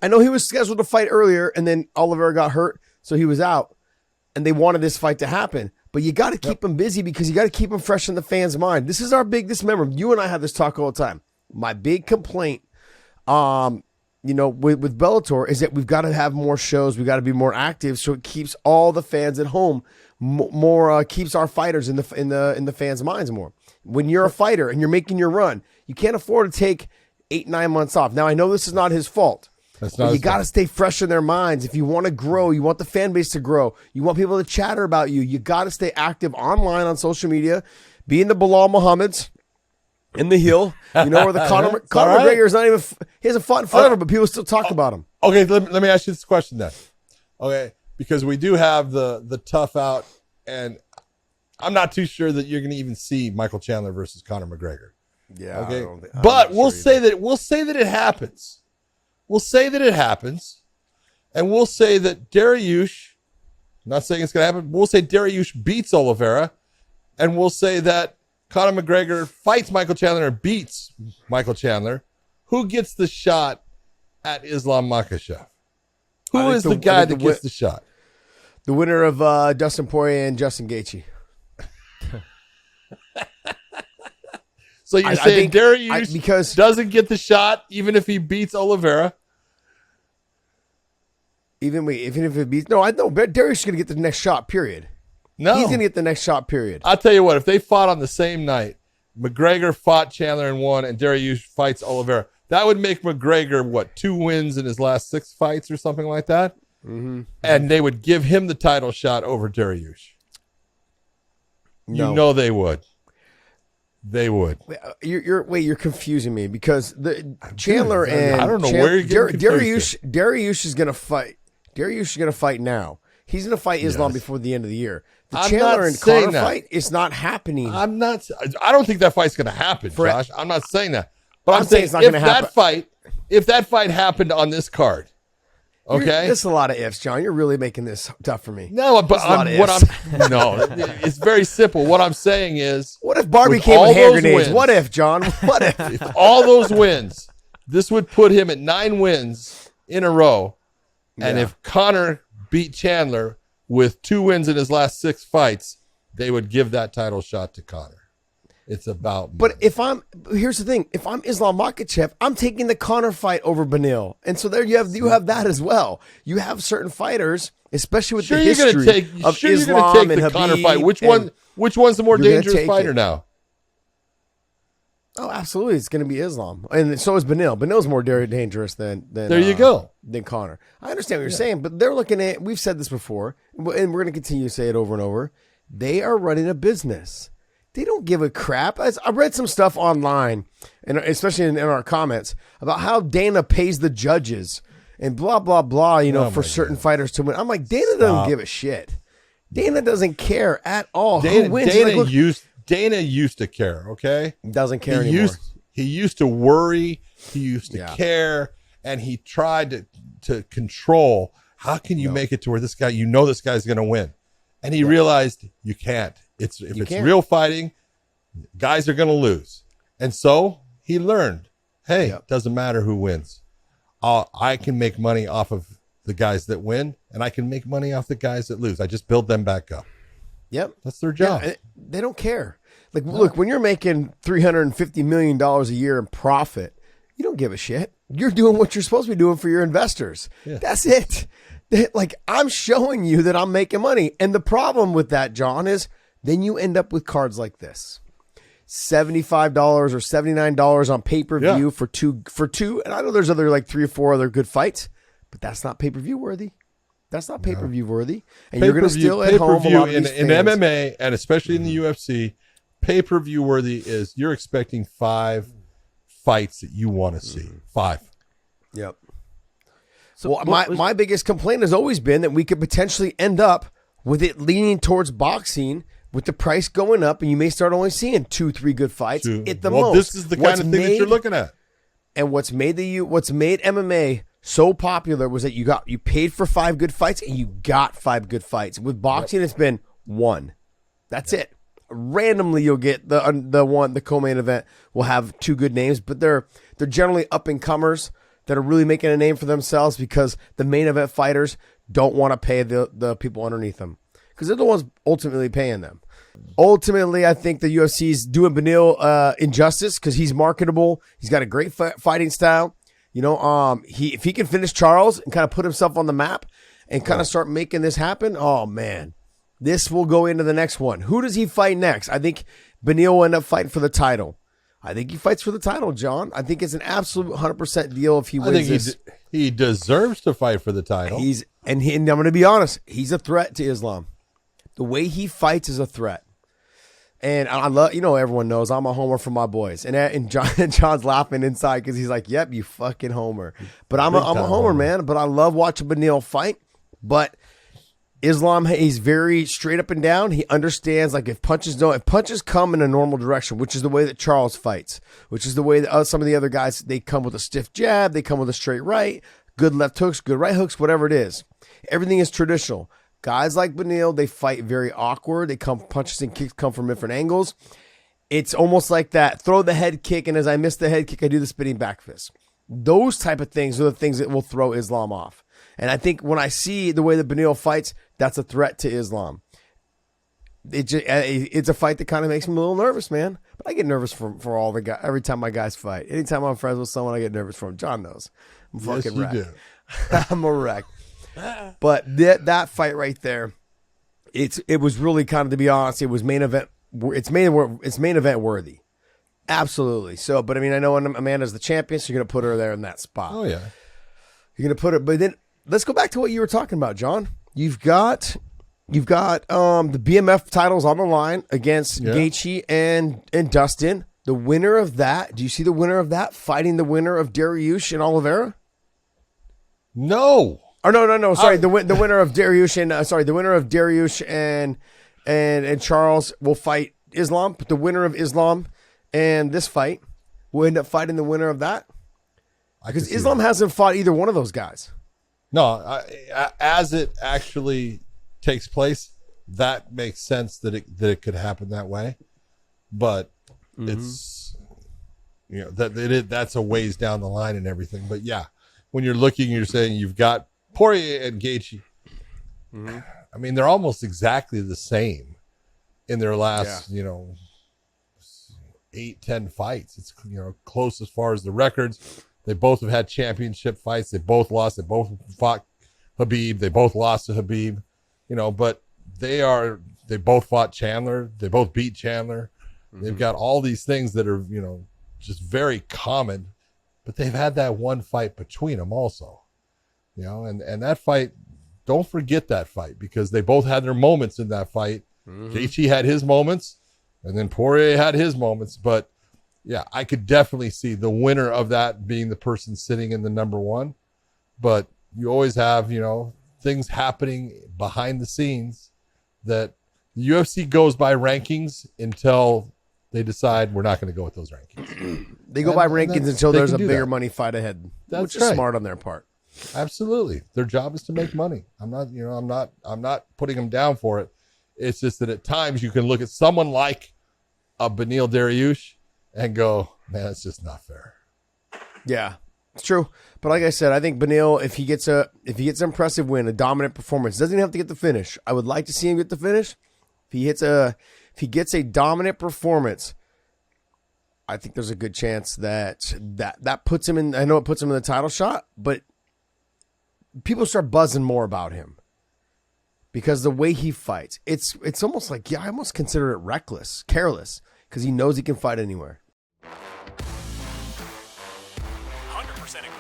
I know he was scheduled to fight earlier, and then Oliveira got hurt, so he was out. And they wanted this fight to happen. But you got to keep him busy because you got to keep him fresh in the fans' mind. This is remember, you and I have this talk all the time. My big complaint, with Bellator is that we've got to have more shows. We got to be more active so it keeps all the fans at home more, keeps our fighters in the fans' minds more. When you're a fighter and you're making your run, you can't afford to take 8-9 months off. Now, I know this is not his fault. But you got to stay fresh in their minds. If you want to grow, you want the fan base to grow, you want people to chatter about you, you got to stay active online on social media, be in the Bilal Muhammad's, in the Hill, where the Conor McGregor is not even, he hasn't fought in forever, but people still talk about him. Okay, let me ask you this question then. Okay, because we do have the tough out, and I'm not too sure that you're going to even see Michael Chandler versus Conor McGregor. Yeah. Okay, but we'll say that it happens. We'll say that it happens, and we'll say that Dariush, not saying it's going to happen, we'll say Dariush beats Oliveira, and we'll say that Conor McGregor fights Michael Chandler and beats Michael Chandler. Who gets the shot at Islam Makhachev? Who is the guy that gets the shot? The winner of Dustin Poirier and Justin Gaethje. So you're saying Dariush doesn't get the shot even if he beats Oliveira? Even if it beats... No, I know. Dariush is going to get the next shot, period. No. He's going to get the next shot, period. I'll tell you what. If they fought on the same night, McGregor fought Chandler and won, and Dariush fights Oliveira, that would make McGregor, 2 wins in his last 6 fights or something like that? Mm-hmm. And they would give him the title shot over Dariush. No. You know they would. They would. You're confusing me because Chandler and I don't know where you're getting Dariush is going to fight. Dariush is going to fight now. He's going to fight Islam before the end of the year. The Chandler and Conor fight is not happening. I don't think that fight's going to happen, Josh. I'm not saying that. But I'm saying it's not going to happen. If that fight happened on this card, okay? There's a lot of ifs, John. You're really making this tough for me. No, but it's very simple. What I'm saying is, what if Barbie came with hand grenades? What if, John? What if? If all those wins, this would put him at 9 wins in a row. And if Conor beat Chandler with 2 wins in his last 6 fights, they would give that title shot to Conor. It's about money. But here's the thing. If I'm Islam Makhachev, I'm taking the Conor fight over Benil. And so there you have that as well. You have certain fighters, especially with the history of Islam and Habib. Conor fight. Which one's the more dangerous fighter now? Oh, absolutely. It's going to be Islam. And so is Benil. Benil's more dangerous than Conor. I understand what you're saying, but they're looking at, we've said this before, and we're going to continue to say it over and over. They are running a business. They don't give a crap. I read some stuff online, and especially in our comments, about how Dana pays the judges and blah, blah, blah, for certain fighters to win. I'm like, Dana doesn't give a shit. Dana doesn't care at all. Who wins? Dana used to care, okay? Doesn't care anymore. He used to worry. He used to care, and he tried to control. How can you make it to where this guy, this guy's going to win? And he realized you can't. If it's real fighting, guys are going to lose. And so he learned, hey, it doesn't matter who wins. I can make money off of the guys that win, and I can make money off the guys that lose. I just build them back up. Yep. That's their job. Yeah, they don't care. Look, when you're making $350 million a year in profit, you don't give a shit. You're doing what you're supposed to be doing for your investors. Yeah. That's it. I'm showing you that I'm making money. And the problem with that, John, is then you end up with cards like this. $75 or $79 on pay-per-view for two. And I know there's other 3 or 4 other good fights, but that's not pay-per-view worthy. That's not pay-per-view worthy. And you're going to steal at home a lot of these in MMA, and especially in the UFC, pay-per-view worthy is you're expecting 5 fights that you want to see. 5. Yep. So my biggest complaint has always been that we could potentially end up with it leaning towards boxing with the price going up, and you may start only seeing 2-3 good fights at the most. This is the kind of thing that you're looking at. And what's made MMA so popular was that you paid for 5 good fights and you got 5 good fights. With boxing, it's been 1. That's it. Randomly, you'll get the co-main event will have 2 good names, but they're generally up and comers. that are really making a name for themselves because the main event fighters don't want to pay the people underneath them because they're the ones ultimately paying them. Ultimately, I think the UFC is doing Beneil injustice because he's marketable. He's got a great fighting style. You know, if he can finish Charles and kind of put himself on the map and kind of start making this happen, oh man, this will go into the next one. Who does he fight next? I think Beneil will end up fighting for the title. I think he fights for the title, John. I think it's an absolute 100% deal if he wins this. He deserves to fight for the title. And I'm going to be honest, he's a threat to Islam. The way he fights is a threat. And I love, everyone knows I'm a homer for my boys. And John's laughing inside because he's like, yep, you fucking homer. But I'm a homer, man. But I love watching Beneil fight. But Islam, he's very straight up and down. He understands, like, if punches come in a normal direction, which is the way that Charles fights, which is the way that some of the other guys, they come with a stiff jab, they come with a straight right, good left hooks, good right hooks, whatever it is. Everything is traditional. Guys like Beneil, they fight very awkward. Punches and kicks come from different angles. It's almost like that, throw the head kick, and as I miss the head kick, I do the spinning back fist. Those type of things are the things that will throw Islam off. And I think when I see the way that Beneil fights, that's a threat to Islam. It's a fight that kind of makes me a little nervous, man. But I get nervous for all the guys every time my guys fight. Anytime I'm friends with someone, I get nervous for them. John knows. I'm fucking wrecked. Do. I'm a wreck. But that fight right there, it was really kind of, to be honest, it was main event. It's main event worthy. Absolutely. So, but I mean, I know Amanda's the champion, so you're going to put her there in that spot. Oh yeah. You're going to put it, but then let's go back to what you were talking about, John. You've got the BMF titles on the line against Gaethje and Dustin. The winner of that, do you see the winner of that fighting the winner of Dariush and Oliveira? No. Oh no. Sorry, the winner of Dariush and the winner of Dariush and Charles will fight Islam, but the winner of Islam and this fight will end up fighting the winner of that. Because Islam hasn't fought either one of those guys. No, as it actually takes place, that makes sense that it could happen that way, but it's that's a ways down the line and everything. But yeah, when you're looking, you're saying you've got Poirier and Gaethje. I mean, they're almost exactly the same in their last 8-10 fights. It's close as far as the records. They both have had championship fights. They both lost. They both fought Habib. They both lost to Habib. But they both fought Chandler. They both beat Chandler. They've got all these things that are, just very common, but they've had that one fight between them also, and that fight, don't forget that fight, because they both had their moments in that fight. Gaethje had his moments, and then Poirier had his moments, but yeah, I could definitely see the winner of that being the person sitting in the number one. But you always have, things happening behind the scenes that the UFC goes by rankings until they decide we're not going to go with those rankings. They go by rankings until there's a bigger money fight ahead, which is smart on their part. Absolutely. Their job is to make money. I'm not putting them down for it. It's just that at times you can look at someone like a Beneil Dariush and go, man, that's just not fair. Yeah, it's true. But like I said, I think Beneil, if he gets an impressive win, a dominant performance, doesn't even have to get the finish. I would like to see him get the finish. If he gets a dominant performance, I think there's a good chance that puts him in. I know it puts him in the title shot, but people start buzzing more about him because the way he fights, it's almost like, I almost consider it careless, because he knows he can fight anywhere. 100% agree.